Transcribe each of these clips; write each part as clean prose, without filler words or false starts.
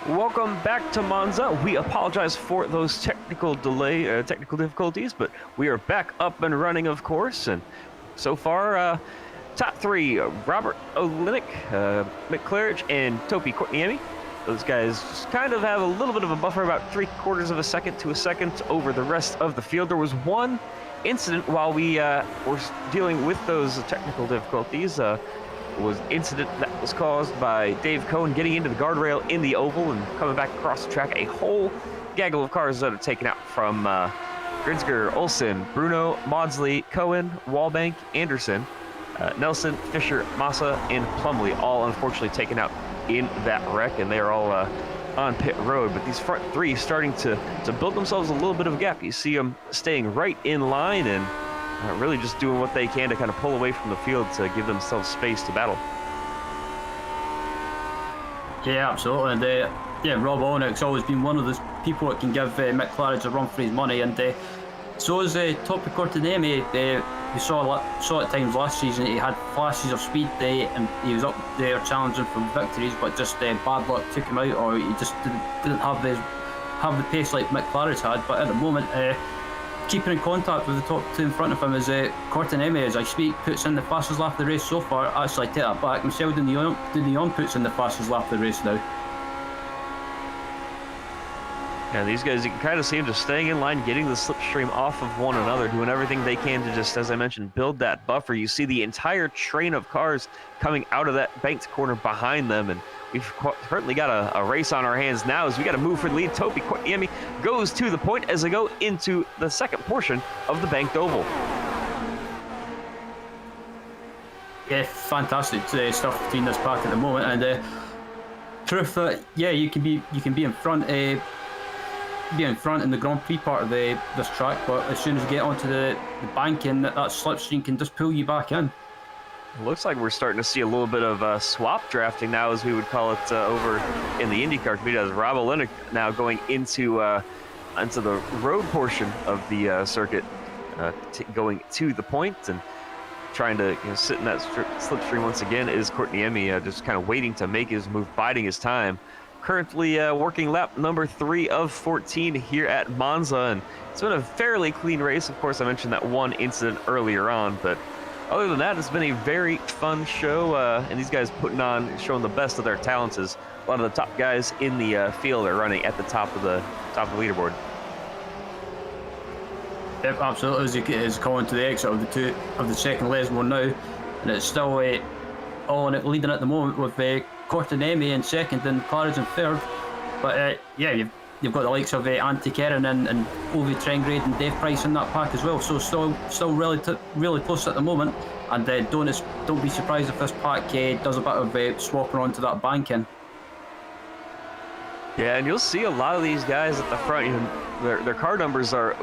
Welcome back to Monza. We apologize for those technical difficulties, but we are back up and running, of course. And so far, top three: Robert Olenek, McClaren, and Topi Courtniemi. Those guys just kind of have a little bit of a buffer, about 3/4 of a second to a second over the rest of the field. There was one incident while we were dealing with those technical difficulties. Was incident that was caused by Dave Cohen getting into the guardrail in the oval and coming back across the track. A whole gaggle of cars that are taken out from Grinsker, Olsen, Bruno, Maudsley, Cohen, Wallbank, Anderson, Nelson, Fisher, Massa, and Plumley, all unfortunately taken out in that wreck, and they are all on pit road. But these front three starting to build themselves a little bit of a gap. You see them staying right in line and really just doing what they can to kind of pull away from the field to give themselves space to battle. Yeah, absolutely. And Rob Owenek's always been one of those people that can give McLaren a run for his money, and so is Topi Courtniemi. We saw at times last season he had flashes of speed and he was up there challenging for victories, but just bad luck took him out, or he just didn't have the pace like McLaren's had. But at the moment, keeping in contact with the top two in front of him is Courtniemi, as I speak, puts in the fastest lap of the race so far. Actually, I take that back. Michel Dunion puts in the fastest lap of the race now. Yeah, these guys, you can kind of see them just staying in line, getting the slipstream off of one another, doing everything they can to just, as I mentioned, build that buffer. You see the entire train of cars coming out of that banked corner behind them, and we've currently got a race on our hands now as we got to move for the lead. Topi Courtniemi goes to the point as they go into the second portion of the banked oval. Yeah, fantastic stuff between this pack at the moment, and proof that you can be in front. Be in front in the Grand Prix part of this track, but as soon as you get onto the banking, that slipstream can just pull you back in. It looks like we're starting to see a little bit of swap drafting now, as we would call it over in the IndyCar community, as Rob Olenek now going into the road portion of the circuit, going to the point and trying to sit in that slipstream once again is Courtniemi, just kind of waiting to make his move, biding his time. Currently working lap number 3 of 14 here at Monza, and it's been a fairly clean race. Of course, I mentioned that one incident earlier on, but other than that, it's been a very fun show, and these guys showing the best of their talents, as a lot of the top guys in the field are running at the top of the leaderboard. Yep, absolutely. As Colin to the exit of the second leg one now, and it's still all in it leading at the moment with Courtniemi in second and Claridge in third. But you've got the likes of Antti Kerran and Ovi Trengrade and Dave Price in that pack as well. So still really close at the moment. And don't be surprised if this pack does a bit of swapping onto that banking. Yeah, and you'll see a lot of these guys at the front. Their car numbers are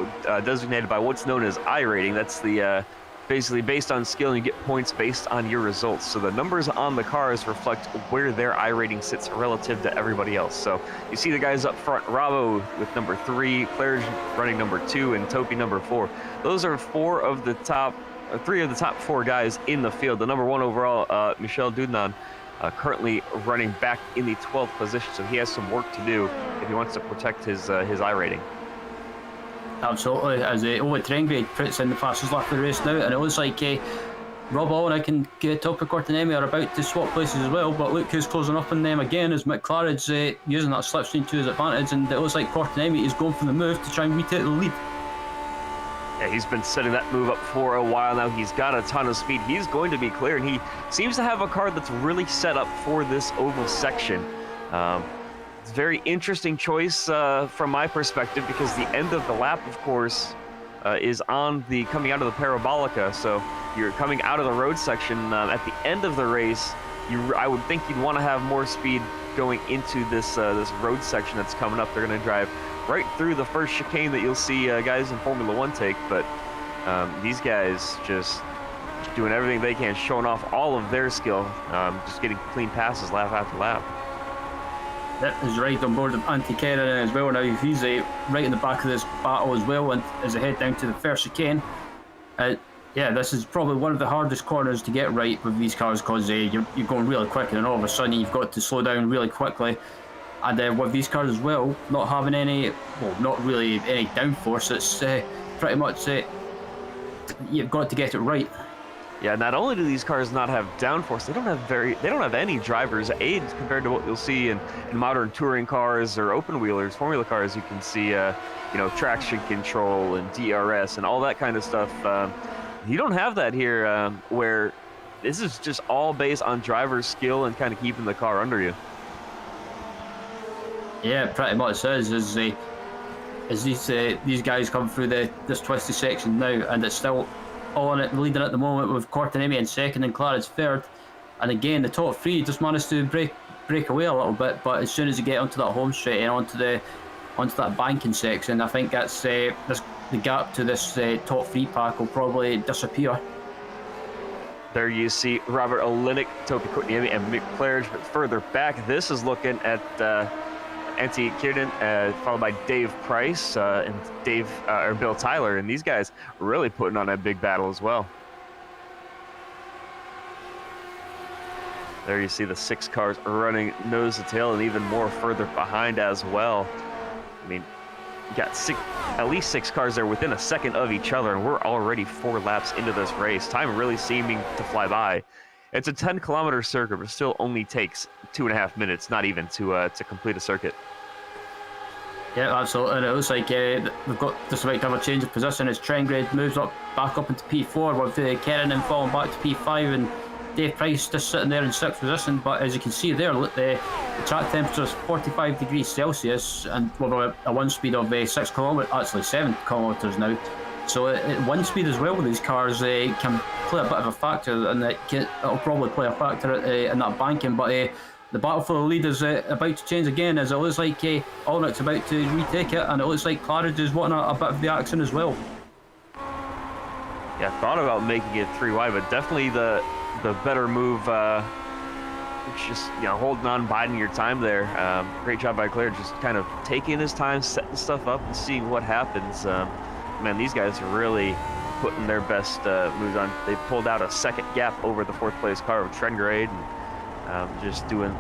designated by what's known as iRating. That's the basically based on skill, and you get points based on your results. So the numbers on the cars reflect where their iRating sits relative to everybody else. So you see the guys up front, Rabo with number 3, Claire running number 2, and Topi number 4. Those are 3 of the top 4 guys in the field. The number 1 overall, Michel Dudnan, currently running back in the 12th position. So he has some work to do if he wants to protect his iRating. Absolutely, as Ovi Trengrade puts in the fastest lap of the race now, and it looks like Rob Olenek and Topi Courtniemi are about to swap places as well, but look who's closing up on them again, as McLaren's using that slipstream to his advantage, and it looks like Courtniemi is going for the move to try and retake the lead. Yeah, he's been setting that move up for a while now. He's got a ton of speed. He's going to be clear, and he seems to have a car that's really set up for this oval section. It's a very interesting choice from my perspective, because the end of the lap, of course, is coming out of the Parabolica. So you're coming out of the road section at the end of the race. I would think you'd want to have more speed going into this road section that's coming up. They're going to drive right through the first chicane that you'll see guys in Formula 1 take. But these guys just doing everything they can, showing off all of their skill, just getting clean passes lap after lap. That is right on board of Antti Kerran as well now. He's right in the back of this battle as well, and as they head down to the first chicane. This is probably one of the hardest corners to get right with these cars, because you're going really quick, and then all of a sudden you've got to slow down really quickly. And with these cars as well, not having any, well, not really any downforce, it's pretty much you've got to get it right. Yeah, not only do these cars not have downforce, they don't have any driver's aids compared to what you'll see in modern touring cars or open wheelers, formula cars. You can see, traction control and DRS and all that kind of stuff. You don't have that here, where this is just all based on driver's skill and kind of keeping the car under you. Yeah, pretty much is. As these guys come through this twisty section now, and it's still on it leading at the moment with Cortinemi in second and Claridge third. And again, the top three just managed to break away a little bit, but as soon as you get onto that home straight and onto that banking section, I think that's the gap to this top three pack will probably disappear. There you see Robert Olenek, Topi Cortinemi, and Mick Claridge, but further back, this is looking at Antti Kierden, followed by Dave Price and Bill Tyler, and these guys really putting on a big battle as well. There you see the 6 cars running nose to tail, and even more further behind as well. I mean, you got at least 6 cars there within a second of each other, and we're already 4 laps into this race. Time really seeming to fly by. It's a 10-kilometer circuit, but still only takes 2.5 minutes, not even to complete a circuit. Yeah, absolutely. And it looks like we've got just about to have a change of position as Trengred moves back up into P4 with Kerrinan falling back to P5 and Dave Price just sitting there in 6th position. But as you can see there, the track temperature is 45 degrees Celsius and with a wind speed of 6 kilometres, actually 7 kilometres now. So at wind speed as well with these cars can play a bit of a factor, and it'll probably play a factor in that banking. But the battle for the lead is about to change again, as it looks like Olnek's about to retake it, and it looks like Claridge is wanting a bit of the action as well. Yeah, thought about making it 3 wide, but definitely the better move. Just holding on, biding your time there. Great job by Claridge, just kind of taking his time, setting stuff up, and seeing what happens. Man, these guys are really putting their best moves on. They pulled out a 2nd gap over the 4th place car of Trengred, and just doing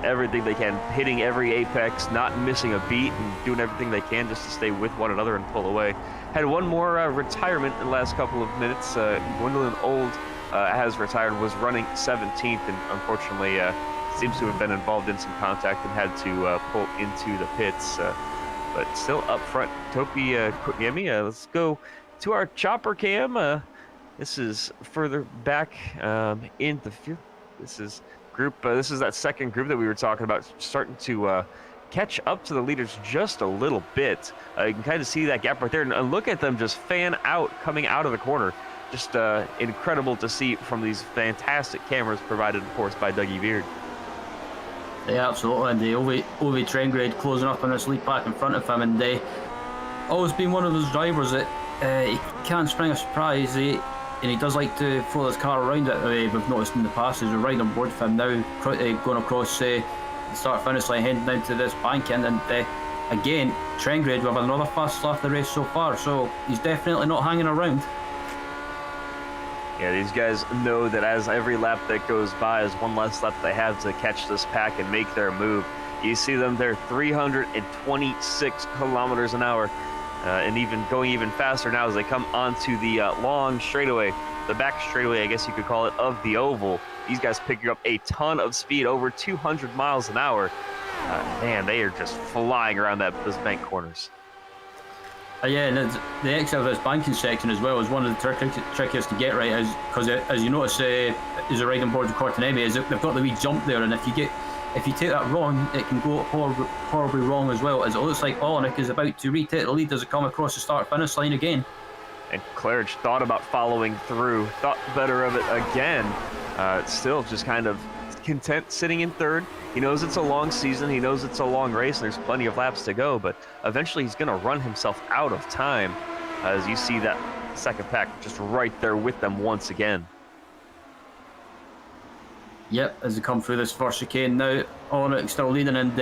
everything they can, hitting every apex, not missing a beat, and doing everything they can just to stay with one another and pull away. Had one more retirement in the last couple of minutes. Gwendolyn Old has retired, was running 17th, and unfortunately seems to have been involved in some contact and had to pull into the pits. But still up front, Topi Cortinemi. Let's go to our chopper cam. This is further back in the field. This is group. This is that 2nd group that we were talking about, starting to catch up to the leaders just a little bit. You can kind of see that gap right there, and look at them just fan out, coming out of the corner. Just incredible to see from these fantastic cameras provided, of course, by Dougie Beard. Yeah, absolutely. And Ovi Trengred closing up on this lead pack in front of him, and always been one of those drivers that he can't spring a surprise. And he does like to throw his car around it. We've noticed in the past as we're riding on board for him now, going across the start-finish line, heading down to this banking, and again, Trengred with another fast lap of the race so far, so he's definitely not hanging around. Yeah, these guys know that as every lap that goes by is one less lap they have to catch this pack and make their move. You see them there, 326 kilometers an hour, and even going even faster now as they come onto the long straightaway, the back straightaway, I guess you could call it, of the oval. These guys picking up a ton of speed, over 200 miles an hour. Man, they are just flying around those bank corners. Yeah, and the exit of this banking section as well is one of the trickiest to get right, because as you notice, as a ride on board with Cortinemi, is they've got the wee jump there, and if you take that wrong, it can go horribly wrong as well. As it looks like Olenek is about to retake the lead as they come across the start-finish line again. And Claridge thought about following through, thought better of it again. Still just kind of content sitting in 3rd. He knows it's a long season, he knows it's a long race, and there's plenty of laps to go, but eventually he's going to run himself out of time, as you see that 2nd pack just right there with them once again. Yep, as they come through this first chicane now, Olenek still leading, and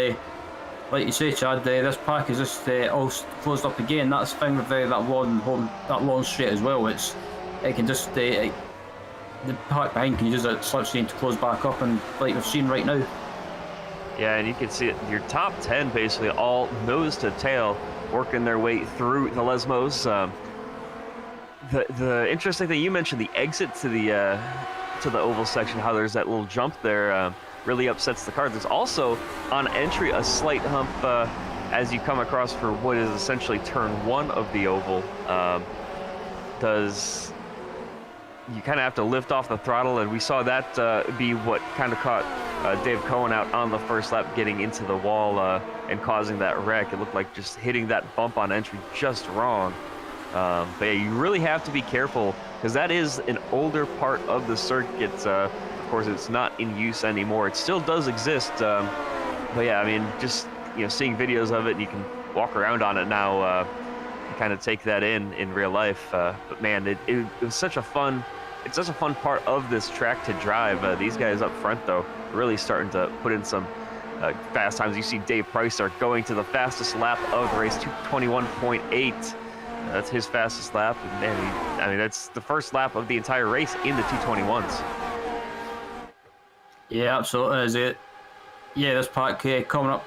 like you say, Chad, this pack is just all closed up again. That's the thing with that long straight as well. It can just the pack behind can use a slipstream to close back up, and like we've seen right now. Yeah, and you can see it, your top 10 basically all nose to tail working their way through the Lesmos. The interesting thing, you mentioned the exit to the oval section, how there's that little jump there, really upsets the car. There's also on entry a slight hump as you come across for what is essentially turn 1 of the oval. You kind of have to lift off the throttle, and we saw that be what kind of caught Dave Cohen out on the first lap, getting into the wall and causing that wreck. It looked like just hitting that bump on entry just wrong. But yeah, you really have to be careful, because that is an older part of the circuit. Of course, it's not in use anymore. It still does exist. But yeah, I mean, just seeing videos of it, and you can walk around on it now. Kind of take that in real life. But man, it was such a fun. It's such a fun part of this track to drive. These guys up front, though, really starting to put in some fast times. You see Dave Price are going to the fastest lap of the race, 221.8. That's his fastest lap. And man, I mean, that's the first lap of the entire race in the 221s. Yeah, absolutely. Is it? Yeah, this pack coming up.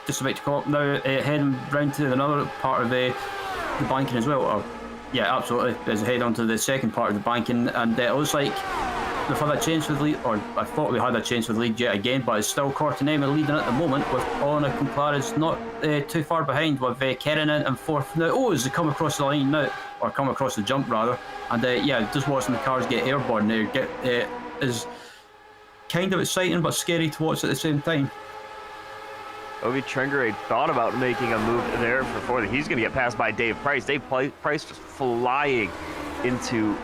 Just about to come up now, heading round to another part of the banking as well. Yeah, absolutely. As we head on to the second part of the banking, and it looks like we've had a change with lead, or I thought we had a change with lead yet again, but it's still Cortinema leading at the moment, with Olena Complaris not too far behind, with Kerin in fourth now. Oh, as they come across the line now, or come across the jump rather, and yeah, just watching the cars get airborne now is kind of exciting but scary to watch at the same time. Ovi Trengerade thought about making a move there before he's going to get passed by Dave Price. Dave Price just flying into,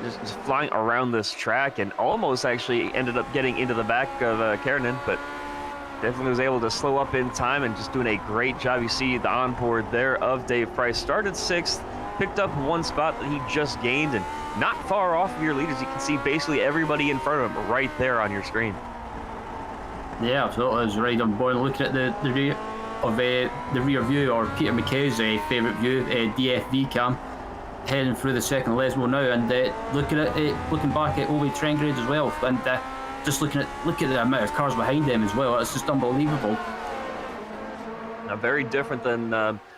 just flying around this track, and almost actually ended up getting into the back of Keranen, but definitely was able to slow up in time and just doing a great job. You see the onboard there of Dave Price. Started 6th, picked up 1 spot that he just gained, and not far off of your lead, as you can see basically everybody in front of him right there on your screen. Yeah, absolutely. As right on board, looking at the rear of the rear view, or Peter McKay's favourite view, DFV cam, heading through the second Lesmo now, and looking back at Ovi Trengrade as well, and just look at the amount of cars behind them as well. It's just unbelievable. Now, very different than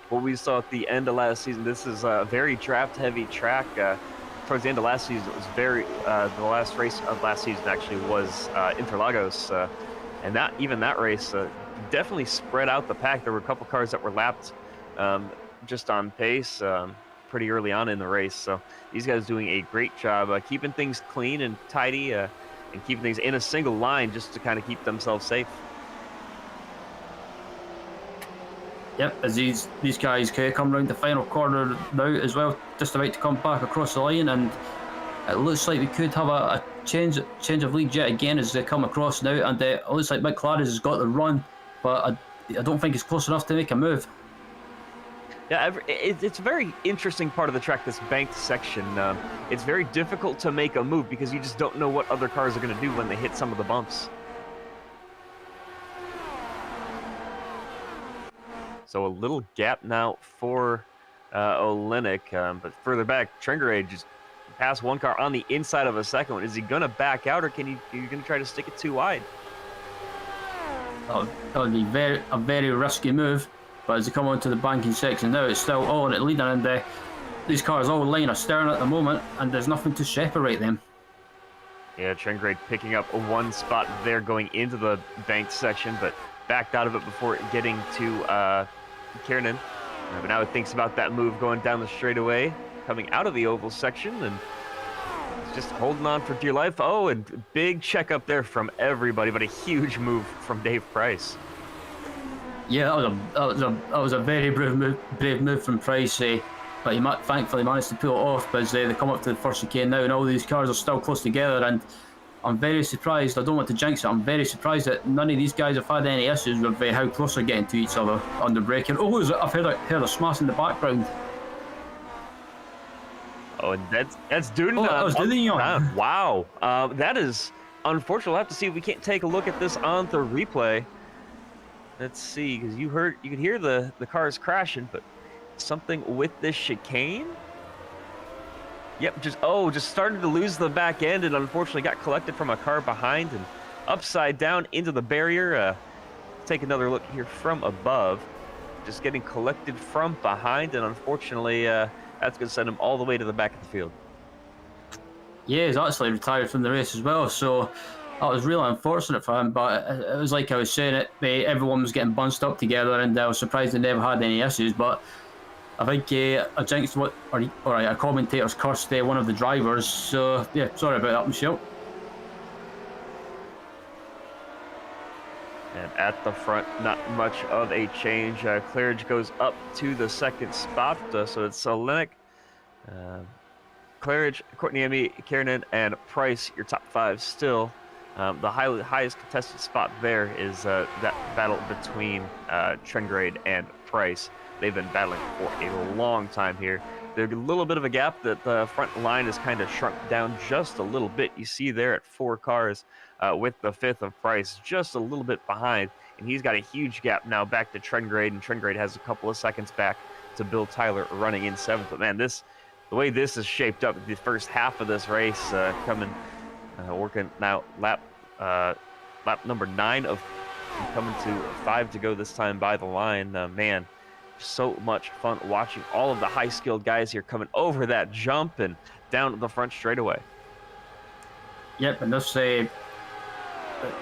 what we saw at the end of last season. This is a very draft-heavy track. Towards the end of last season, it was very the last race of last season actually was Interlagos. And that race definitely spread out the pack. There were a couple cars that were lapped just on pace pretty early on in the race. So these guys doing a great job keeping things clean and tidy and keeping things in a single line just to kind of keep themselves safe. Yep, as these guys come around the final corner now as well, just about to come back across the line, and it looks like we could have a change of lead yet again as they come across now, and it looks like Mick Claridge has got the run, but I don't think it's close enough to make a move. Yeah, it's a very interesting part of the track, this banked section. It's very difficult to make a move because you just don't know what other cars are going to do when they hit some of the bumps. So a little gap now for Olenek, but further back, Trengerade just passed one car on the inside of a second one. Is he going to back out, or are you going to try to stick it too wide? That would be a very risky move, but as they come onto the banking section now, it's still all in leading, and these cars all line astern at the moment, and there's nothing to separate them. Yeah, Trengerade picking up 1 spot there going into the banked section, but backed out of it before getting to Kiernan. But now he thinks about that move going down the straightaway, coming out of the oval section, and just holding on for dear life. Oh, and big check up there from everybody, but a huge move from Dave Price. Yeah, that was a very brave move from Price, but he thankfully managed to pull it off. But as they come up to the first chicane now, and all these cars are still close together, and I'm very surprised. I don't want to jinx it. I'm very surprised that none of these guys have had any issues with how close they're getting to each other on the braking. Oh, I've heard a smash in the background. Oh, and that's Duden. Oh, that was Duden. Wow, that is unfortunate. We'll have to see if we can't take a look at this on the replay. Let's see, because you could hear the cars crashing, but something with this chicane. Yep, just started to lose the back end, and unfortunately got collected from a car behind, and upside down into the barrier. Take another look here from above. Just getting collected from behind, and unfortunately, that's going to send him all the way to the back of the field. Yeah, he's actually retired from the race as well, so that was really unfortunate for him. But it was like I was saying, everyone was getting bunched up together, and I was surprised they never had any issues. But I think a jinx or a commentator's cursed one of the drivers. So yeah, sorry about that, Michelle. And at the front, not much of a change. Claridge goes up to the second spot, so it's Olenek, Claridge, Courtney, Kiernan, and Price, your top 5 still. The highest contested spot there is that battle between Trengrade and Price. They've been battling for a long time here. There's a little bit of a gap that the front line has kind of shrunk down just a little bit. You see there at 4 cars with the 5th of Price just a little bit behind, and he's got a huge gap now back to Trengrade, and Trengrade has a couple of seconds back to Bill Tyler running in 7th. But man, the way this is shaped up, the first half of this race working now lap number 9 of coming to 5 to go this time by the line. Man, so much fun watching all of the high-skilled guys here coming over that jump and down the front straightaway. Yep, and this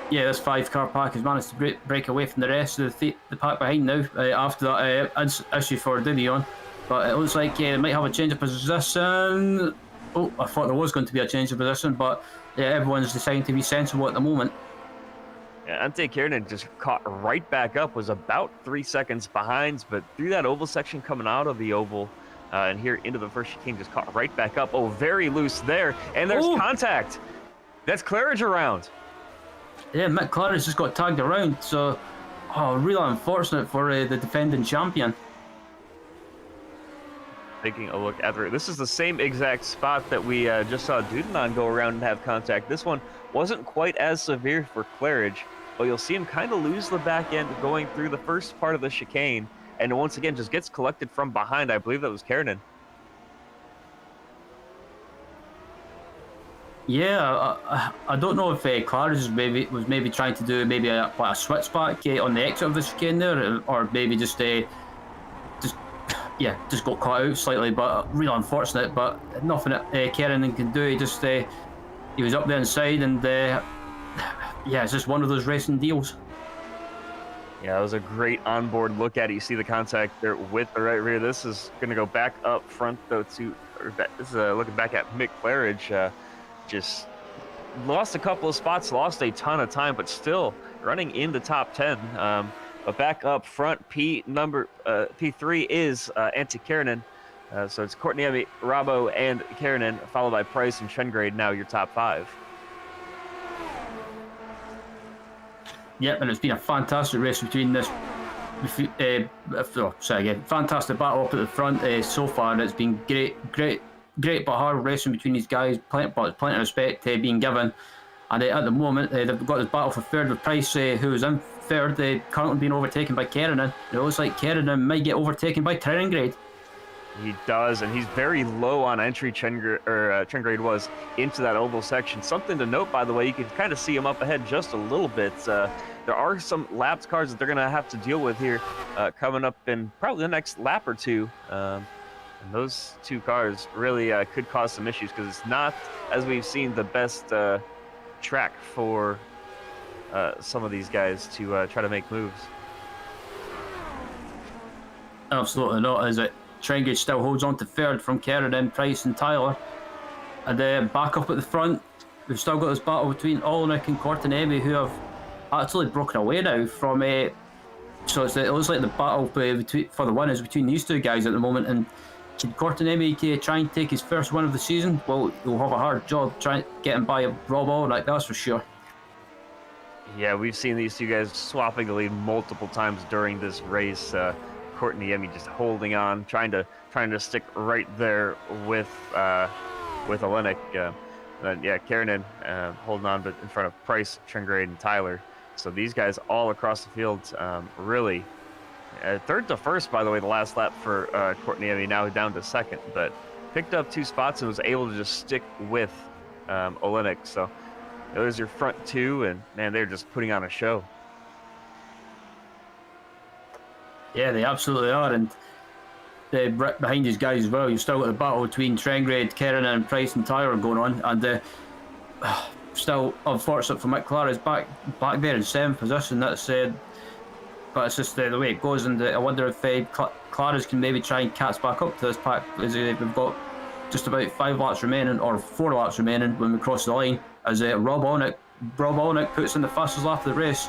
5-car pack has managed to break away from the rest of the pack behind now after that issue for Didion. But it looks like they might have a change of position. Oh, I thought there was going to be a change of position, but yeah, everyone's deciding to be sensible at the moment. Yeah, Ante Kiernan just caught right back up, was about 3 seconds behind, but through that oval section coming out of the oval and here into the first chicane, just caught right back up. Oh, very loose there, and there's contact. That's Claridge around. Yeah, Mick Claridge just got tagged around, so really unfortunate for the defending champion. Taking a look at this is the same exact spot that we just saw Dudenon go around and have contact. This one wasn't quite as severe for Claridge, but you'll see him kind of lose the back end going through the first part of the chicane, and once again just gets collected from behind. I believe that was Kiernan. Yeah, I don't know if Claridge was maybe trying to do a switchback on the exit of the chicane there, or maybe just got caught out slightly, but really unfortunate. But nothing that Kiernan can do. He was up there inside, and it's just one of those racing deals. Yeah, it was a great onboard look at it. You see the contact there with the right rear. This is going to go back up front though this is looking back at Mick Claridge. Just lost a couple of spots, lost a ton of time, but still running in the top 10. But back up front, P3 is Ante Kiernan. So it's Courtney, Robbo, and Kiernan, followed by Price and Trengrade, now your top 5. Yep, and it's been a fantastic race between this. Fantastic battle up at the front so far. It's been great but hard racing between these guys. Plenty of respect being given. And at the moment, they've got this battle for third with Price, who is in third, currently being overtaken by Kiernan. It looks like Kiernan might get overtaken by Trengrade. He does, and he's very low on entry. Trengrade was into that oval section. Something to note, by the way, you can kind of see him up ahead just a little bit. There are some lapped cars that they're going to have to deal with here coming up in probably the next lap or two. And those 2 cars really could cause some issues because it's not, as we've seen, the best track for some of these guys to try to make moves. Absolutely not, is it? Trengrade still holds on to third from Kiernan, Price and Tyler. And then back up at the front, we've still got this battle between Olenek and Courtney, who have actually broken away now from so it looks like the battle for the win is between these 2 guys at the moment. And can Courtney try and take his first win of the season? Well, he'll have a hard job trying to get him by Rob Olenek, that's for sure. Yeah, we've seen these 2 guys swapping the lead multiple times during this race. Courtney just holding on, trying to stick right there with Olenek. Kiernan holding on, but in front of Price, Trengrade, and Tyler. So these guys all across the field, really. Third to first, by the way, the last lap for Courtney, now down to second, but picked up 2 spots and was able to just stick with Olenek. So There's your front two, and man, they're just putting on a show. Yeah, they absolutely are, and behind these guys as well, you've still got the battle between Trengred, Kerrin and Price and Tyler going on, and still unfortunate for Mick Clara's back there in 7th position. That's but it's just the way it goes, and I wonder if Clara's can maybe try and catch back up to this pack, as we've got just about 5 laps remaining, or 4 laps remaining when we cross the line, as Rob Olnick puts in the fastest lap of the race.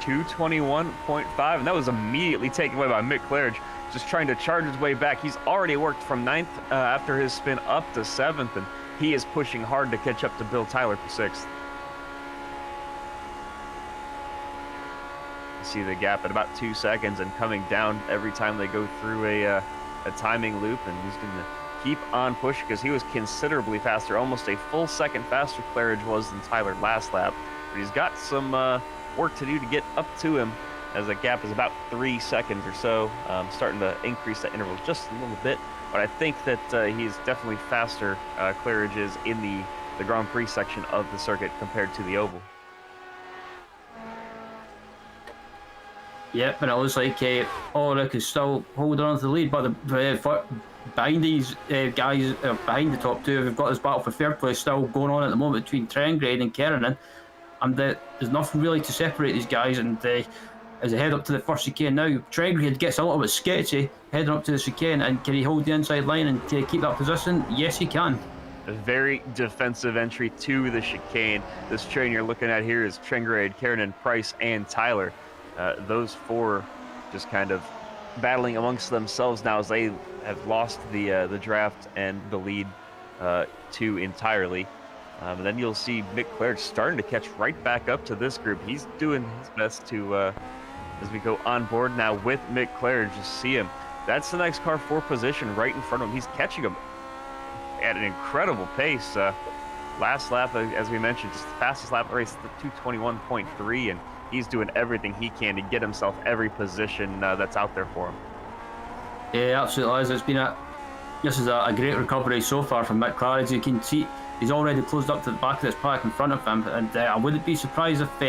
2:21.5, and that was immediately taken away by Mick Claridge, just trying to charge his way back. He's already worked from 9th after his spin up to 7th, and he is pushing hard to catch up to Bill Tyler for 6th. You see the gap at about 2 seconds and coming down every time they go through a timing loop, and he's going to keep on pushing because he was considerably faster, almost a full second faster Claridge was than Tyler last lap. But he's got some work to do to get up to him, as the gap is about 3 seconds or so, starting to increase that interval just a little bit. But I think that he's definitely faster, Claridge is, in the Grand Prix section of the circuit compared to the oval. Yep, and it looks like Ulrich is still holding on to the lead, but behind these guys, behind the top two, we've got this battle for 3rd place still going on at the moment between Trengred and Kerrin, and there's nothing really to separate these guys. And as they head up to the first chicane now, Trengred gets a little bit sketchy heading up to the chicane, and can he hold the inside line and keep that position? Yes, he can. A very defensive entry to the chicane. This train you're looking at here is Trengred, Kerrin, Price, and Tyler. Those 4 just kind of battling amongst themselves now, as they have lost the draft and the lead to entirely. And then you'll see Mick Claridge starting to catch right back up to this group. He's doing his best to, as we go on board now with Mick Claridge, you see him. That's the next car for position right in front of him. He's catching him at an incredible pace. Last lap, as we mentioned, just the fastest lap of the race, 2:21.3, and he's doing everything he can to get himself every position that's out there for him. Yeah, absolutely. This is a great recovery so far from Mick Claridge. You can see he's already closed up to the back of this pack in front of him, and I wouldn't be surprised if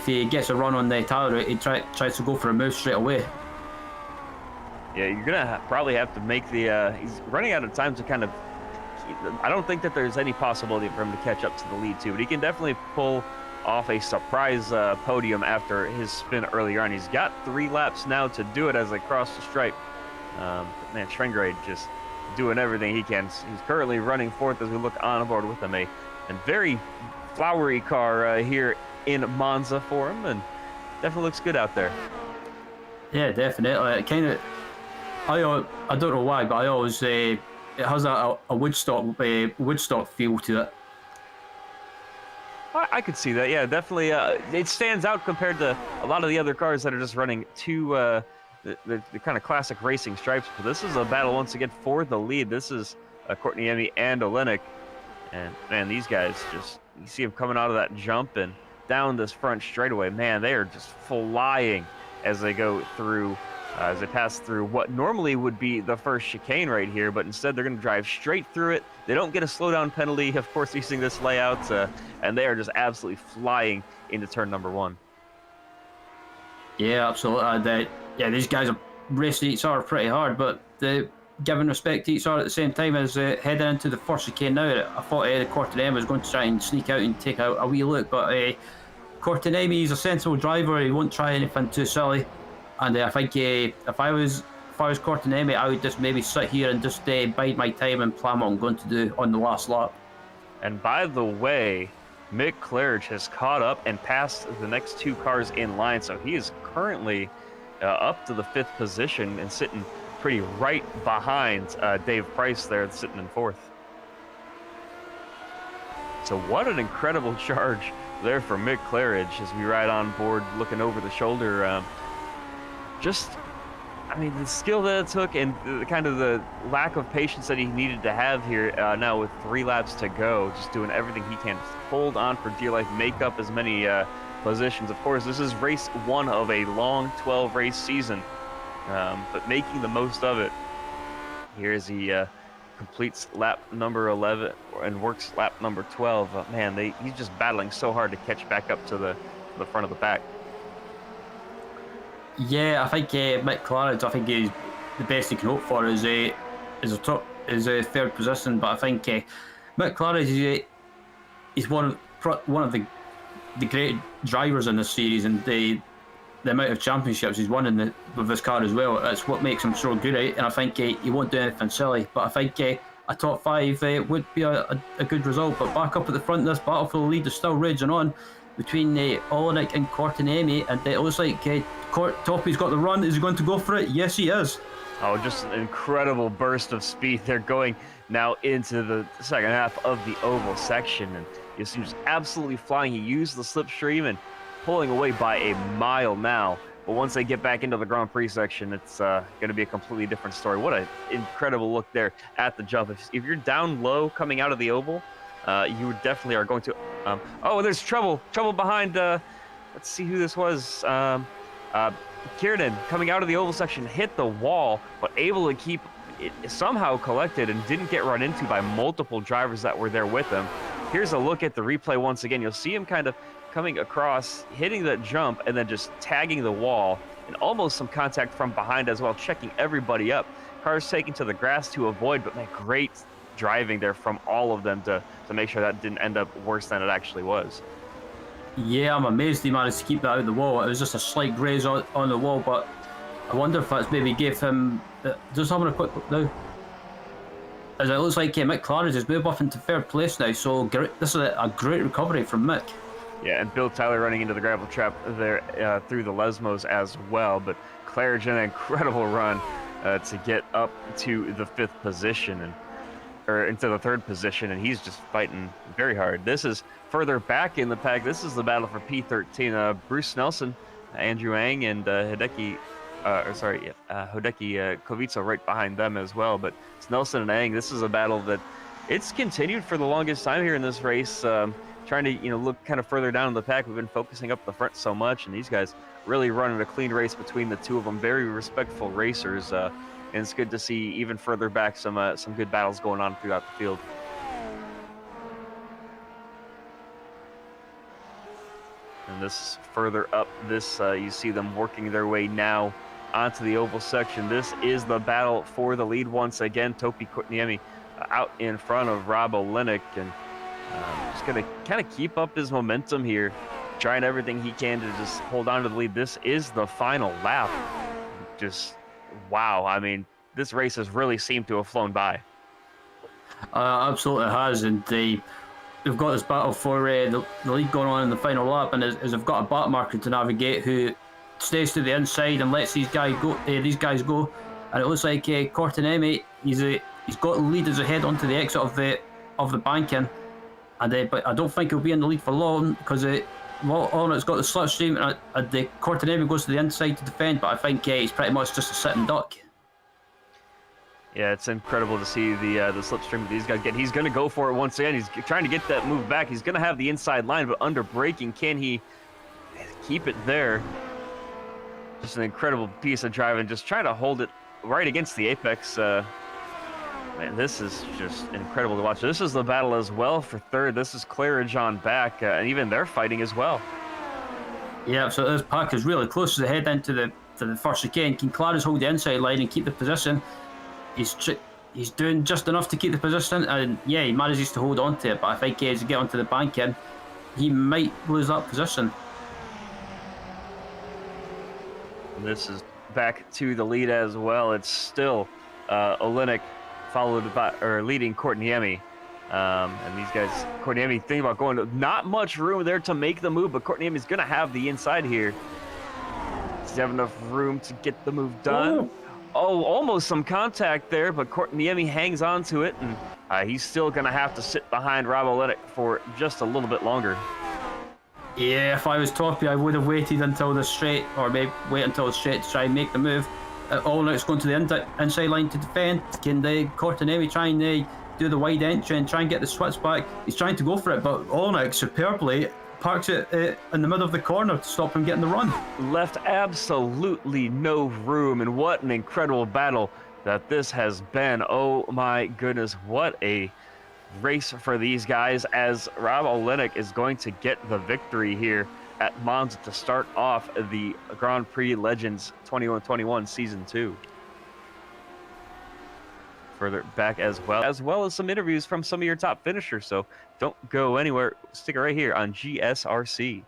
he gets a run on the Tyler, he tries to go for a move straight away. Yeah, you're gonna probably have to make the. He's running out of time to kind of. I don't think that there's any possibility for him to catch up to the lead too, but he can definitely pull off a surprise podium after his spin earlier on. He's got 3 laps now to do it as they cross the stripe. But man, Trengred just doing everything he can. He's currently running 4th as we look on board with him. A very flowery car here in Monza for him, and definitely looks good out there. Yeah, definitely. It kind of, I don't know why, but I always it has a Woodstock feel to it. I could see that. Yeah, definitely. It stands out compared to a lot of the other cars that are just running the kind of classic racing stripes. But this is a battle once again for the lead. This is Courtney Emmy and Olenek. And man, these guys just, you see them coming out of that jump and down this front straightaway. Man, they are just flying as they go through, as they pass through what normally would be the first chicane right here, but instead they're going to drive straight through it. They don't get a slowdown penalty, of course, using this layout, and they are just absolutely flying into turn number 1. Yeah, absolutely. These guys are racing each other pretty hard, but giving respect to each other at the same time as heading into the first chicane now. I thought the Cortinemi was going to try and sneak out and take a wee look, but Cortinemi is a sensible driver. He won't try anything too silly, and I think if I was Cortinemi, I would just maybe sit here and just bide my time and plan what I'm going to do on the last lap. And by the way, Mick Claridge has caught up and passed the next 2 cars in line, so he is currently up to the 5th position and sitting pretty right behind Dave Price there, sitting in 4th. So what an incredible charge there for Mick Claridge as we ride on board, looking over the shoulder. I mean, the skill that it took and the lack of patience that he needed to have here now with 3 laps to go, just doing everything he can to hold on for dear life, make up as many positions. Of course, this is race 1 of a long 12-race season, but making the most of it. Here as he completes lap number 11 and works lap number 12. Man, he's just battling so hard to catch back up to the front of the pack. Yeah, I think Mick Claridge, I think he's the best he can hope for is a third position. But I think Mick Claridge he's one of the great drivers in this series, and the amount of championships he's won with this car as well. That's what makes him so good, and I think he won't do anything silly. But I think a top 5 would be a good result. But back up at the front, this battle for the lead is still raging on between Olenek and Courtney, and it looks like Toppy's got the run. Is he going to go for it? Yes, he is. Oh, just an incredible burst of speed. They're going now into the second half of the oval section, and you see just absolutely flying. He used the slipstream and pulling away by a mile now. But once they get back into the Grand Prix section, it's going to be a completely different story. What an incredible look there at the jump. If you're down low coming out of the oval, you definitely are going to... oh, there's trouble behind... let's see who this was. Kiernan coming out of the oval section, hit the wall, but able to keep it somehow collected and didn't get run into by multiple drivers that were there with him. Here's a look at the replay once again. You'll see him kind of coming across, hitting that jump, and then just tagging the wall, and almost some contact from behind as well, checking everybody up. Cars taken to the grass to avoid, but man, great driving there from all of them to make sure that didn't end up worse than it actually was. Yeah, I'm amazed he managed to keep that out of the wall. It was just a slight graze on the wall, but I wonder if that's maybe gave him... just having a quick look now. As it looks like Mick Claridge has moved up into third place now, so this is a great recovery from Mick. Yeah, and Bill Tyler running into the gravel trap there through the Lesmos as well, but Claridge in an incredible run to get up to the 5th position, or into the 3rd position, and he's just fighting very hard. This is further back in the pack. This is the battle for P13. Bruce Nelson, Andrew Ang, and Hideki Kovica right behind them as well. But it's Nelson and Ang. This is a battle that it's continued for the longest time here in this race. Trying to look kind of further down in the pack. We've been focusing up the front so much, and these guys really running a clean race between the two of them. Very respectful racers. And it's good to see even further back some good battles going on throughout the field. And this further up, you see them working their way now onto the oval section. This is the battle for the lead once again. Topi Kotkaniemi out in front of Rob Olenek, and just going to kind of keep up his momentum here, trying everything he can to just hold on to the lead. This is the final lap. Just wow. I mean, this race has really seemed to have flown by. Absolutely has, and they've got this battle for the lead going on in the final lap, and as they've got a back marker to navigate who stays to the inside and lets these guys go. And it looks like Courtney, he's got the lead as they head onto the exit of the banking, and but I don't think he'll be in the lead for long because it's got the slipstream, and the Courtney goes to the inside to defend, but I think he's pretty much just a sitting duck. Yeah, it's incredible to see the slipstream that these guys get. He's going to go for it once again. He's trying to get that move back. He's going to have the inside line, but under braking, can he keep it there? Just an incredible piece of driving, just trying to hold it right against the apex. Man, this is just incredible to watch. This is the battle as well for 3rd. This is Claridge on back, and even they're fighting as well. Yeah, so this pack is really close as they head into the first chicane. Can Claridge hold the inside line and keep the position? He's doing just enough to keep the position, and yeah, he manages to hold on to it, but I think as he get onto the bank in, he might lose that position. And this is back to the lead as well. It's still Olenek followed by, or leading Courtney. And these guys, Courtney thinking about going to, not much room there to make the move, but Courtney is going to have the inside here. Does he have enough room to get the move done? Ooh. Oh, almost some contact there, but Courtney hangs on to it, and he's still going to have to sit behind Rob Olenek for just a little bit longer. Yeah, if I was Toppy, I would have waited until the straight, or maybe wait until the straight to try and make the move. Olenek's going to the inside line to defend. Can Courtney try and do the wide entry and try and get the switch back? He's trying to go for it, but Olenek superbly parks it in the middle of the corner to stop him getting the run. Left absolutely no room, and what an incredible battle that this has been. Oh my goodness, what a race for these guys, as Rob Olenek is going to get the victory here at Monza to start off the Grand Prix Legends 21-21 Season 2. Further back as well as some interviews from some of your top finishers, so don't go anywhere. Stick it right here on GSRC.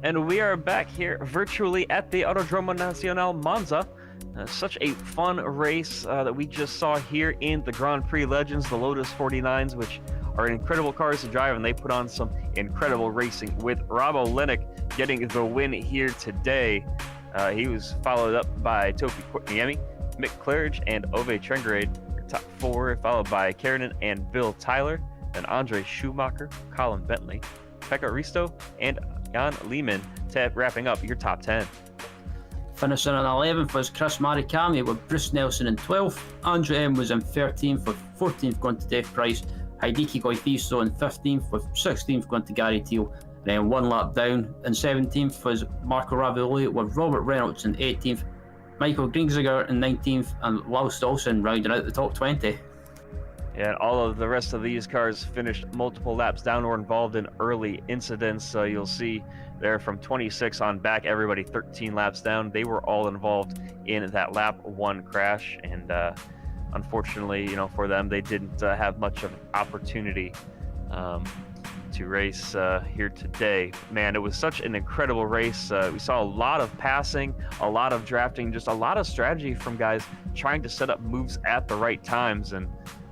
And we are back here virtually at the Autodromo Nazionale Monza. Such a fun race that we just saw here in the Grand Prix Legends, the Lotus 49s, which are incredible cars to drive, and they put on some incredible racing with Rob Olenek getting the win here today. He was followed up by Topi Courtniemi, Mick Claridge, and Ove Trengerade, top four, followed by Kiernan and Bill Tyler, then Andre Schumacher, Colin Bentley, Pekka Risto, and Jan Lehman, wrapping up your top 10. Finishing in 11th was Chris Marikami with Bruce Nelson in 12th. Andrew M was in 13th with 14th going to Dave Price. Hideki Goifisto in 15th with 16th going to Gary Teal. Then one lap down in 17th was Marco Ravioli with Robert Reynolds in 18th. Michael Greenziger in 19th and Laus Dawson rounding out the top 20. And all of the rest of these cars finished multiple laps down or involved in early incidents. So you'll see there from 26 on back, everybody 13 laps down. They were all involved in that lap one crash. And unfortunately, for them, they didn't have much of an opportunity to race here today. Man, it was such an incredible race. We saw a lot of passing, a lot of drafting, just a lot of strategy from guys trying to set up moves at the right times. And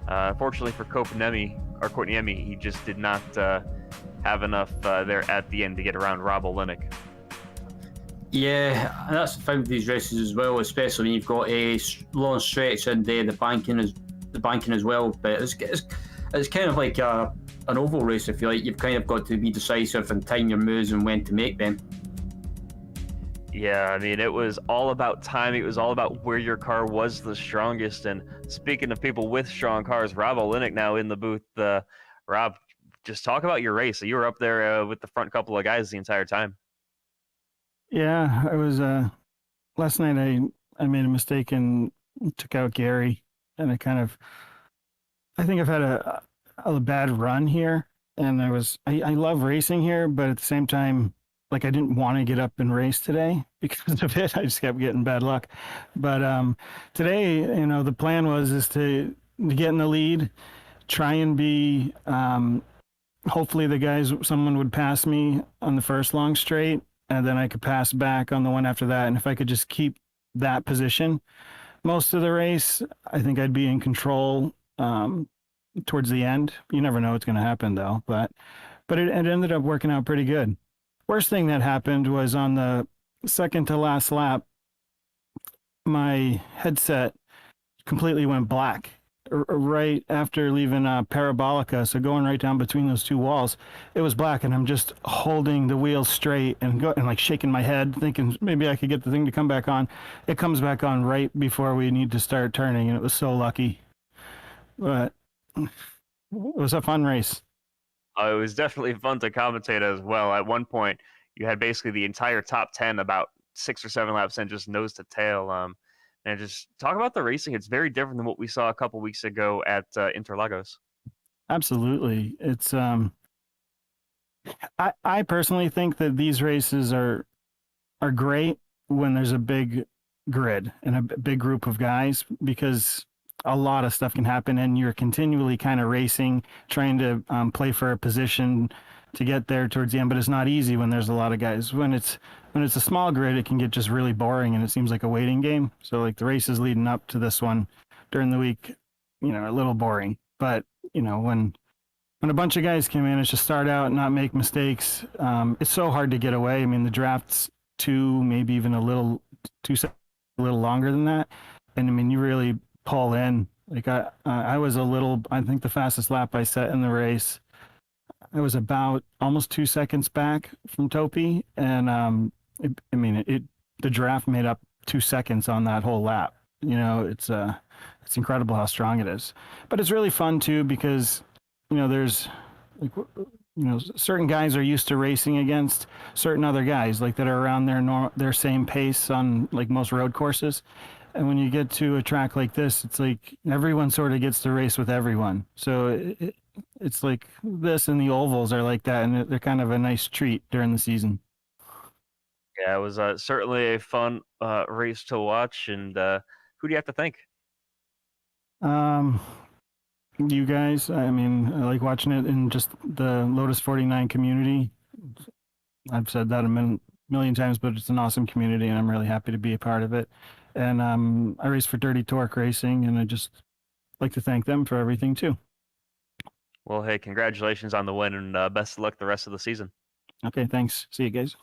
unfortunately for Courtniemi, he just did not have enough there at the end to get around Rob Olenek. Yeah, and that's the thing with these races as well, especially when you've got a long stretch and the banking as well. But it's kind of like an oval race, if you like. You've kind of got to be decisive and time your moves and when to make them. Yeah, I mean, it was all about timing. It was all about where your car was the strongest. And speaking of people with strong cars, Rob Olenek now in the booth. Rob, just talk about your race. So you were up there with the front couple of guys the entire time. Yeah, I was. Last night I made a mistake and took out Gary, and I think I've had a bad run here, and I love racing here, but at the same time, like, I didn't want to get up and race today because of it. I just kept getting bad luck. But today, the plan is to get in the lead, try and be, hopefully someone would pass me on the first long straight, and then I could pass back on the one after that. And if I could just keep that position most of the race, I think I'd be in control towards the end. You never know what's going to happen, though. But it ended up working out pretty good. Worst thing that happened was on the second to last lap, my headset completely went black. right after leaving Parabolica, so going right down between those two walls, it was black, and I'm just holding the wheels straight and like shaking my head, thinking maybe I could get the thing to come back on. It comes back on right before we need to start turning, and it was so lucky. But it was a fun race. It was definitely fun to commentate as well. At one point, you had basically the entire top 10 about 6 or 7 laps in, just nose to tail. And just talk about the racing. It's very different than what we saw a couple weeks ago at Interlagos. Absolutely. It's I personally think that these races are great when there's a big grid and a big group of guys, because a lot of stuff can happen and you're continually kind of racing, trying to play for a position to get there towards the end. But it's not easy when there's a lot of guys. When it's a small grid, it can get just really boring and it seems like a waiting game. So like the races leading up to this one during the week, a little boring. But when a bunch of guys can manage to start out and not make mistakes, it's so hard to get away. I mean, the draft's maybe even a little longer than that, and I mean, you really pull in. Like I was I think the fastest lap I set in the race, I was about almost 2 seconds back from Topi, and the draft made up 2 seconds on that whole lap. It's incredible how strong it is, but it's really fun too, because there's like, certain guys are used to racing against certain other guys like that are around their same pace on like most road courses. And when you get to a track like this, it's like everyone sort of gets to race with everyone. So it's like this, and the ovals are like that, and they're kind of a nice treat during the season. Yeah, it was certainly a fun race to watch. And who do you have to thank? You guys, I mean, I like watching it in just the Lotus 49 community. I've said that a million times, but it's an awesome community, and I'm really happy to be a part of it. And I race for Dirty Torque Racing, and I just like to thank them for everything too. Well, hey, congratulations on the win, and best of luck the rest of the season. Okay, thanks. See you guys.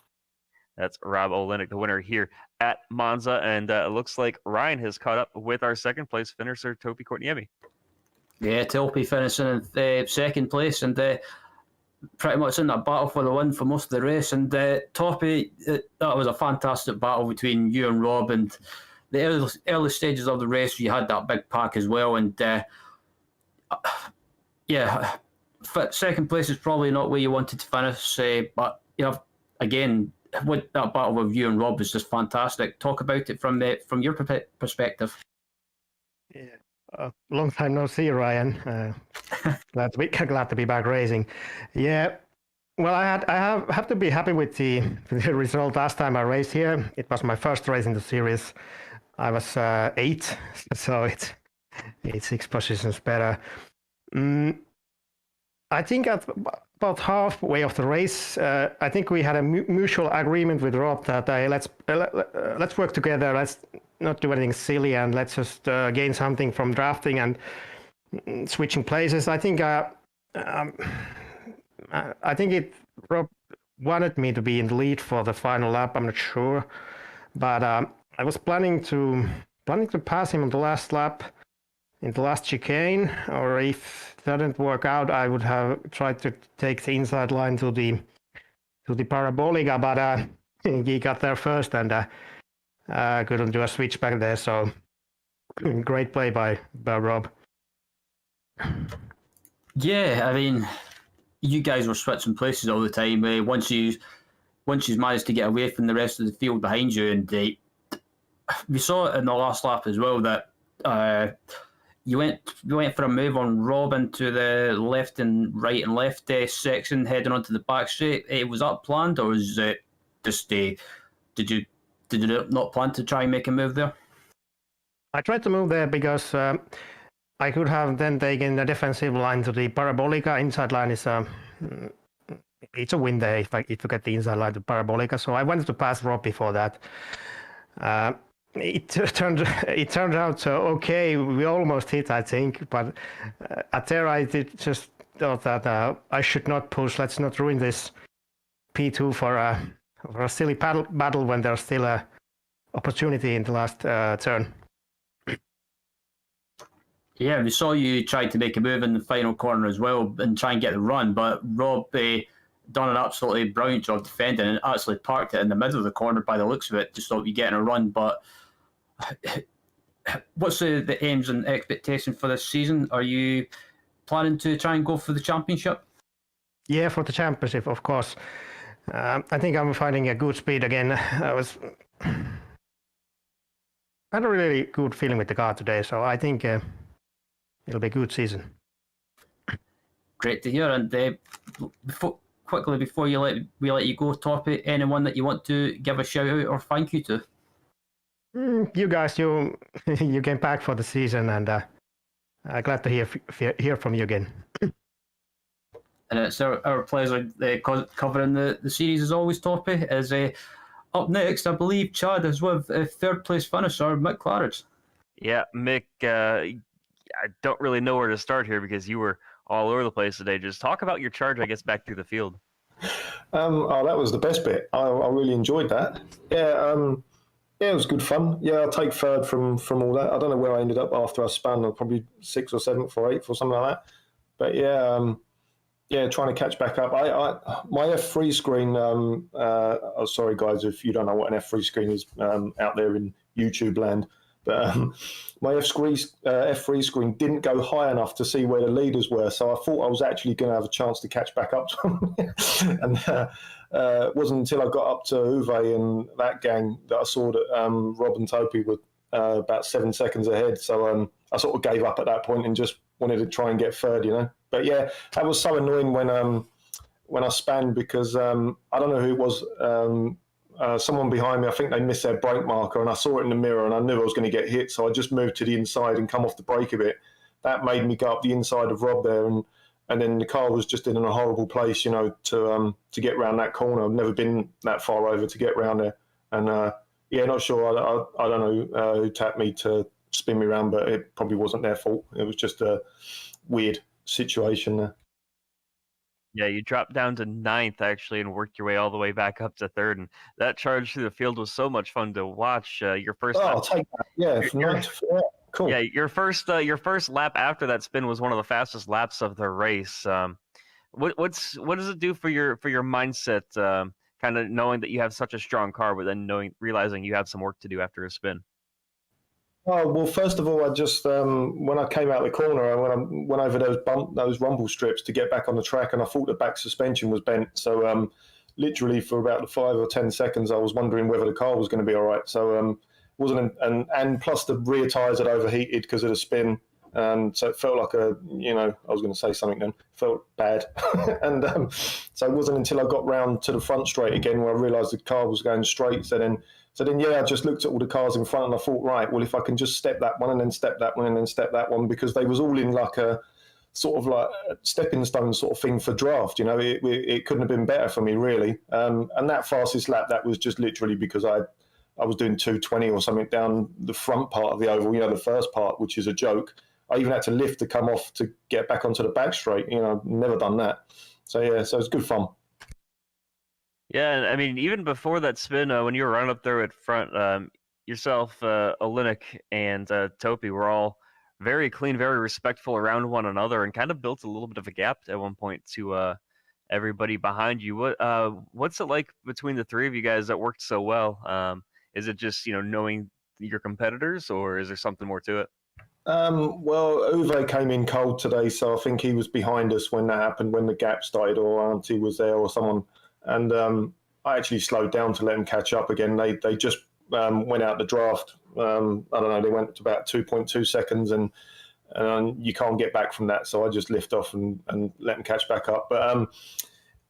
That's Rob Olenek, the winner here at Monza, and it looks like Ryan has caught up with our second place finisher, Topi Courtniemi. Yeah, Topi finishing in second place, and pretty much in that battle for the win for most of the race. And Topi, that was a fantastic battle between you and Rob, and the early stages of the race, you had that big pack as well. And second place is probably not where you wanted to finish, but again, with that battle with you and Rob was just fantastic. Talk about it from your perspective. Yeah, long time no see, Ryan. Glad to be back racing. Yeah, well, I have to be happy with the result. Last time I raced here, it was my first race in the series. I was 8th, so it's 6 positions better. I think at about halfway of the race, I think we had a mutual agreement with Rob that let's work together. Let's not do anything silly, and let's just gain something from drafting and switching places. I think Rob wanted me to be in the lead for the final lap. I'm not sure, but I was planning to pass him on the last lap in the last chicane, or if that didn't work out, I would have tried to take the inside line to the Parabolica, but he got there first and couldn't do a switch back there. So great play by Rob. Yeah, I mean, you guys were switching places all the time. Once you managed to get away from the rest of the field behind you, and we saw it in the last lap as well that you went for a move on Rob into the left and left section heading onto the back straight. Was that planned, or was it just did you not plan to try and make a move there? I tried to move there because I could have then taken the defensive line to the Parabolica. Inside line is it's a win there if you get the inside line to Parabolica. So I wanted to pass Rob before that. It turned out okay. We almost hit, I think, but at there I just thought that I should not push. Let's not ruin this P2 for a silly battle when there's still a opportunity in the last turn. Yeah, we saw you try to make a move in the final corner as well and try and get the run, but Rob done an absolutely brilliant job defending and actually parked it in the middle of the corner by the looks of it to stop you getting a run. But what's the aims and expectation for this season? Are you planning to try and go for the championship? Yeah, for the championship, of course. I think I'm finding a good speed again. I had a really good feeling with the car today, so I think it'll be a good season. Great to hear. And before we let you go, Toppy, anyone that you want to give a shout out or thank you to? You guys, you came back for the season, and glad to hear from you again. And it's our pleasure covering the series as always, Toppy. Up next, I believe Chad is with third place finisher Mick Claridge. Yeah, Mick, I don't really know where to start here because you were all over the place today. Just talk about your charge, I guess, back through the field. That was the best bit. I really enjoyed that. Yeah, it was good fun. Yeah, I'll take third from all that. I don't know where I ended up after I spun, probably 6th or 7th or 8th or something like that. But yeah, trying to catch back up. My F3 screen. Sorry guys, if you don't know what an F3 screen is out there in YouTube land, but my F3 screen didn't go high enough to see where the leaders were. So I thought I was actually going to have a chance to catch back up to them. And it wasn't until I got up to Uwe and that gang that I saw that Rob and Topi were about 7 seconds ahead. So I sort of gave up at that point and just wanted to try and get third, you know. But yeah, that was so annoying when I span because I don't know who it was. Someone behind me, I think they missed their brake marker, and I saw it in the mirror, and I knew I was going to get hit. So I just moved to the inside and come off the brake a bit. That made me go up the inside of Rob there, and then the car was just in a horrible place, you know, to get around that corner. I've never been that far over to get around there, and yeah, not sure. I don't know who tapped me to spin me around, but it probably wasn't their fault. It was just a weird situation there. Yeah, you dropped down to 9th actually and worked your way all the way back up to 3rd, and that charge through the field was so much fun to watch. Your first lap, I'll take that. Yeah, cool. Yeah, your first lap after that spin was one of the fastest laps of the race. What does it do for your mindset? Kind of knowing that you have such a strong car, but then realizing you have some work to do after a spin. Oh, well, first of all, I just, when I came out the corner, I went over those rumble strips to get back on the track, and I thought the back suspension was bent. So literally for about 5 or 10 seconds, I was wondering whether the car was going to be all right. So and plus the rear tyres had overheated because of the spin. So it felt like I was going to say something then, felt bad. And so it wasn't until I got round to the front straight again where I realised the car was going straight. So then, yeah, I just looked at all the cars in front and I thought, right, well, if I can just step that one and then step that one and then step that one, because they was all in like a sort of like a stepping stone sort of thing for draft, you know, it couldn't have been better for me, really. And that fastest lap, that was just literally because I was doing 220 or something down the front part of the oval, you know, the first part, which is a joke. I even had to lift to come off to get back onto the back straight. You know, never done that. So, yeah, so it's good fun. Yeah, and I mean, even before that spin, when you were running up there at front, yourself, Olenek, and Topi were all very clean, very respectful around one another, and kind of built a little bit of a gap at one point to everybody behind you. What's it like between the three of you guys that worked so well? Is it just, you know, knowing your competitors, or is there something more to it? Well, Uwe came in cold today, so I think he was behind us when that happened, when the gap started, or Auntie was there or someone. And I actually slowed down to let them catch up again. They just went out the draft. I don't know, they went to about 2.2 seconds, and you can't get back from that. So I just lift off and let them catch back up. But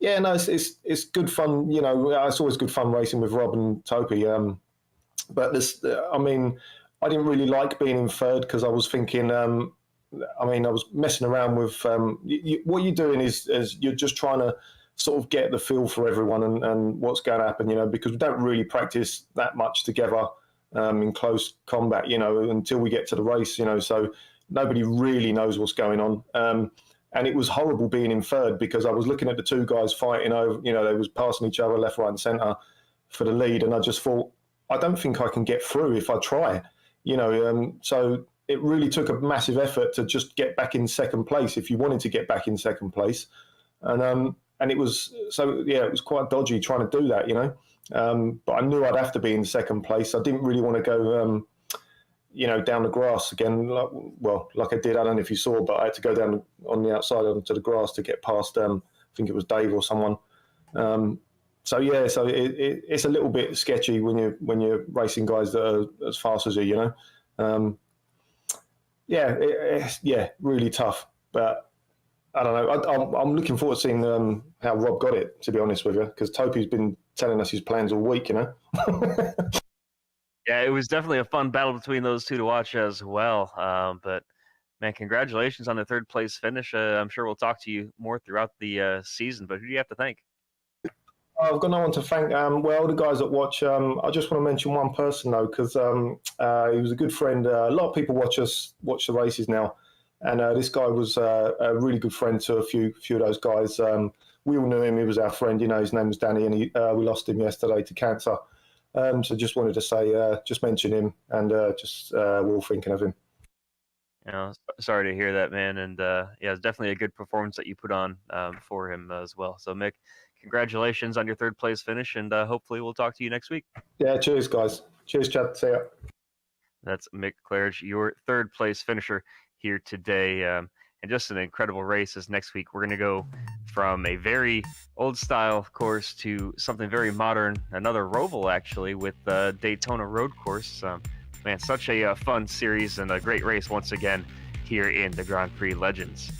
yeah, no, it's good fun. You know, it's always good fun racing with Rob and Topi. But this, I mean, I didn't really like being in third because I was thinking, I was messing around with what you're doing is you're just trying to sort of get the feel for everyone and what's going to happen, you know, because we don't really practice that much together in close combat, you know, until we get to the race, you know, so nobody really knows what's going on. And it was horrible being in third because I was looking at the two guys fighting over, you know, they was passing each other left, right and centre for the lead. And I just thought, I don't think I can get through if I try, you know, so it really took a massive effort to just get back in second place if you wanted to get back in second place, and it was it was quite dodgy trying to do that, you know. But I knew I'd have to be in second place. I didn't really want to go, down the grass again, like I did. I don't know if you saw, but I had to go down on the outside onto the grass to get past. I think it was Dave or someone. So it's a little bit sketchy when you're racing guys that are as fast as you, you know. Really tough. But I don't know. I'm looking forward to seeing how Rob got it, to be honest with you, because Topi's been telling us his plans all week, you know. Yeah, it was definitely a fun battle between those two to watch as well. But man, congratulations on the third place finish. I'm sure we'll talk to you more throughout the season. But who do you have to thank? I've got no one to thank. The guys that watch. I just want to mention one person though, because he was a good friend. A lot of people watch the races now, and this guy was a really good friend to a few of those guys. We all knew him. He was our friend. You know, his name was Danny, and we lost him yesterday to cancer. So just wanted to say, just mention him, and we're all thinking of him. You know, sorry to hear that, man. And it's definitely a good performance that you put on for him as well. So Mick, congratulations on your third place finish, and hopefully we'll talk to you next week. Yeah, cheers, guys. Cheers, Chad. See ya. That's Mick Claridge, your third place finisher here today. And just an incredible race. As next week, we're going to go from a very old style, of course, to something very modern, another Roval, actually, with the Daytona Road Course. Man, such a fun series and a great race once again here in the Grand Prix Legends.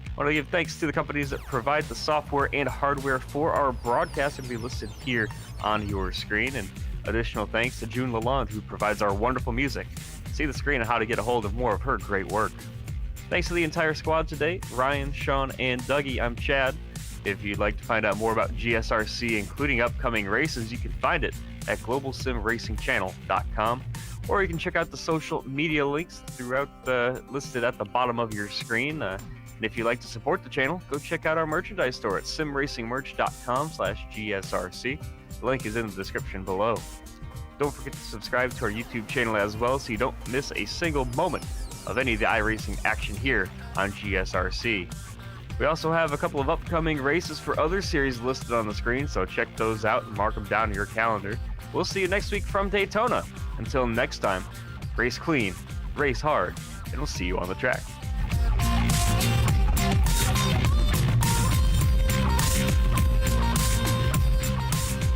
I want to give thanks to the companies that provide the software and hardware for our broadcast and be listed here on your screen. And additional thanks to June Lalonde, who provides our wonderful music. See the screen on how to get a hold of more of her great work. Thanks to the entire squad today, Ryan, Sean, and Dougie. I'm Chad. If you'd like to find out more about GSRC, including upcoming races, you can find it at globalsimracingchannel.com, or you can check out the social media links throughout listed at the bottom of your screen. And if you'd like to support the channel, go check out our merchandise store at simracingmerch.com/GSRC. The link is in the description below. Don't forget to subscribe to our YouTube channel as well so you don't miss a single moment of any of the iRacing action here on GSRC. We also have a couple of upcoming races for other series listed on the screen, so check those out and mark them down in your calendar. We'll see you next week from Daytona. Until next time, race clean, race hard, and we'll see you on the track.